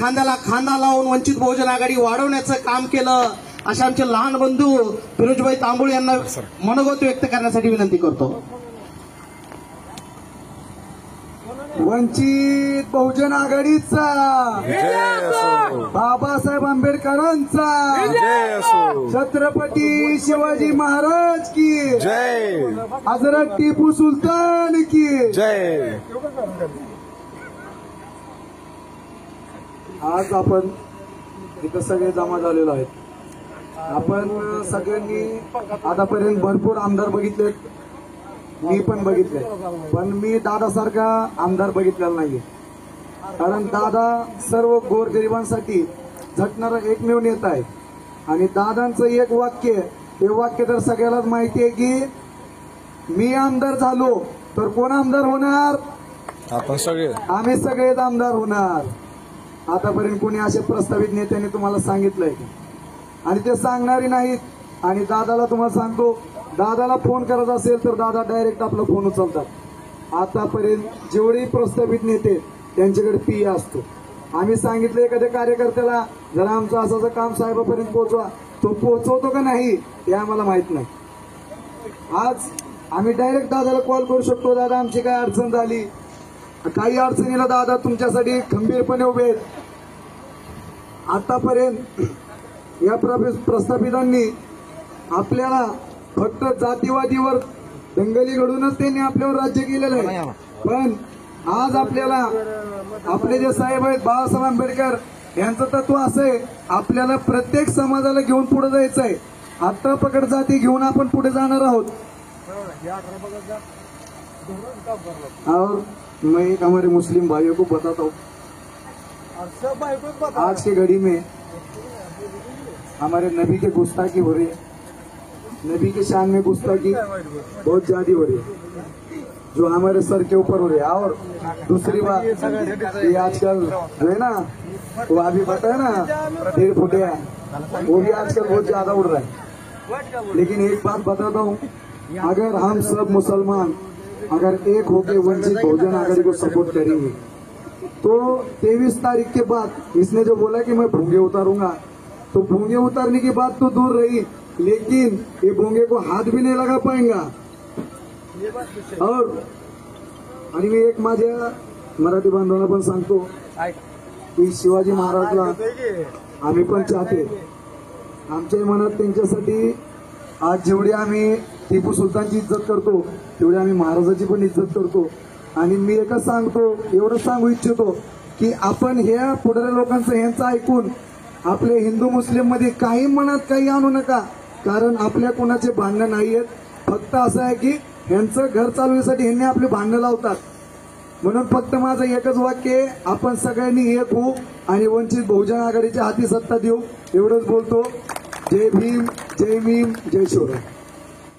खांद्याला खांदा लावून वंचित बहुजन आघाडी वाढवण्याचं काम केलं, अशा आमचे लहान बंधू फिरोजभाई तांबोळे यांना मनोगत व्यक्त करण्यासाठी विनंती करतो. वंचित बहुजन आघाडीचा, बाबासाहेब आंबेडकरांचा, छत्रपती शिवाजी महाराज की जय, हजरत टिपू सुलतान की जय. आज आपण इथं सगळे जमा झालेलो आहेत. आपण सगळ्यांनी आतापर्यंत भरपूर आमदार बघितलेत, मी पण बघितले, पण मी दादासारखा आमदार बघितलेला नाहीये. कारण दादा सर्व गोरगरिबांसाठी झटणारा एकमेव नेता आहे. आणि दादांचं एक वाक्य, ते वाक्य तर सगळ्यालाच माहिती आहे की मी आमदार झालो तर कोण आमदार होणार? आपण सगळे, आम्ही सगळेच आमदार होणार. आतापर्यंत कोणी असे प्रस्तावित नेत्यांनी तुम्हाला सांगितलंय की? आणि ते सांगणारे नाहीत. आणि दादाला तुम्हाला सांगतो, दादाला फोन करायचा असेल तर दादा डायरेक्ट आपला फोन उचलतात. आतापर्यंत जेवढे प्रस्तावित नेते त्यांच्याकडे पी असतो. आम्ही सांगितलं एखाद्या कार्यकर्त्याला जरा आमचं असं काम साहेबापर्यंत पोहोचवा, तो पोहोचवतो का नाही हे आम्हाला माहित नाही. आज आम्ही डायरेक्ट दादाला कॉल करू शकतो, दादा आमची काय अडचण झाली, काही अडचणीला दादा तुमच्यासाठी खंबीरपणे उभे आहेत. आतापर्यंत या प्रस्थापितांनी आपल्याला फक्त जातीवादीवर दंगली घडूनच त्यांनी आपल्यावर राज्य केलेलं आहे. पण आज आपल्याला आपले जे साहेब आहेत बाबासाहेब आंबेडकर यांचं तत्व असं आहे, आपल्याला प्रत्येक समाजाला घेऊन पुढे जायचं आहे. आता पकड जाती घेऊन आपण पुढे जाणार आहोत. और मैं एक हमारे मुस्लिम भाइयों को बताता हूँ, आज की घड़ी में हमारे नबी के गुस्ताखी हो रही है, नबी के शान में गुस्ताखी बहुत ज्यादा हो रही है, जो हमारे सर के ऊपर हो रही है. और दूसरी बात, ये आजकल जो है ना, वो अभी बताया ना 1.5 फुटिया, वो भी आजकल बहुत ज्यादा उड़ रहा है. लेकिन एक बात बताता हूँ, अगर हम सब मुसलमान अगर एक होकर वंचित बहुजन आघाड़ी को सपोर्ट करेंगे तो 23 तारीख के बाद इसने जो बोला कि मैं भूंगे उतारूंगा, तो भूंगे उतारने की बात तो दूर रही, लेकिन ये भूंगे को हाथ भी नहीं लगा पाएगा. और आणि मी एक माझ्या मराठी बांधवांना पण सांगतो की शिवाजी महाराजला आम्ही पण चाहते. आमच्या मनात त्यांच्यासाठी आज जेवढी आम्ही टिपू सुलतानची इज्जत करतो तेवढी आम्ही महाराजाची पण इज्जत करतो. आणि मी एकच सांगतो, एवढं सांगू इच्छितो की आपण ह्या पुढारी लोकांचं ह्यांचं ऐकून आपले हिंदू मुस्लिम मध्ये काही मनात काही आणू नका. कारण आपल्या कोणाचे भांडणं नाहीयेत. फक्त असं आहे की ह्यांचं घर चालवण्यासाठी ह्यांनी आपले भांडणं लावतात. म्हणून फक्त माझं एकच वाक्य आहे, आपण सगळ्यांनी एक होऊ आणि वंचित बहुजन आघाडीच्या हाती सत्ता देऊ. एवढंच बोलतो. जय भीम, जय मीम, जय शिवराय.